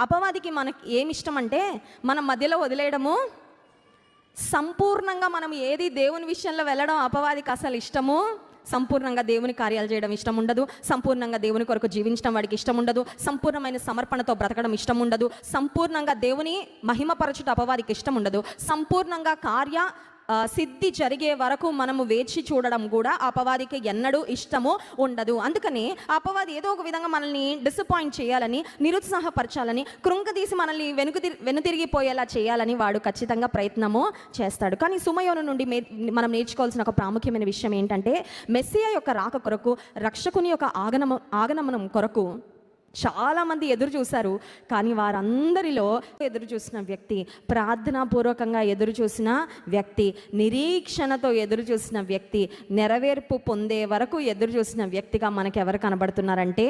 అపవాదికి మనకి ఏమి ఇష్టం అంటే మనం మధ్యలో వదిలేయడము, సంపూర్ణంగా మనం ఏది దేవుని విషయంలో వెళ్ళడం అపవాదికి అసలు ఇష్టము. సంపూర్ణంగా దేవుని కార్యాలు చేయడం ఇష్టం ఉండదు, సంపూర్ణంగా దేవుని కొరకు జీవించడం వాడికి ఇష్టం ఉండదు, సంపూర్ణమైన సమర్పణతో బ్రతకడం ఇష్టం ఉండదు, సంపూర్ణంగా దేవుని మహిమపరచుట అపవాదికి ఇష్టం ఉండదు, సంపూర్ణంగా సిద్ధి జరిగే వరకు మనము వేచి చూడడం కూడా అపవాదికి ఎన్నడూ ఇష్టము ఉండదు. అందుకని అపవాది ఏదో ఒక విధంగా మనల్ని డిసప్పాయింట్ చేయాలని, నిరుత్సాహపరచాలని, కృంగదీసి మనల్ని వెనుతిరిగిపోయేలా చేయాలని వాడు ఖచ్చితంగా ప్రయత్నము చేస్తాడు. కానీ సుమయోను నుండి మనం నేర్చుకోవాల్సిన ఒక ప్రాముఖ్యమైన విషయం ఏంటంటే, మెస్సియా యొక్క రాక కొరకు, రక్షకుని యొక్క ఆగమనం కొరకు చాలామంది ఎదురు చూశారు. కానీ వారందరిలో ఎదురు చూసిన వ్యక్తి, ప్రార్థనాపూర్వకంగా ఎదురు చూసిన వ్యక్తి, నిరీక్షణతో ఎదురు చూసిన వ్యక్తి, నెరవేర్పు పొందే వరకు ఎదురు చూసిన వ్యక్తిగా మనకు ఎవరు కనబడుతున్నారంటే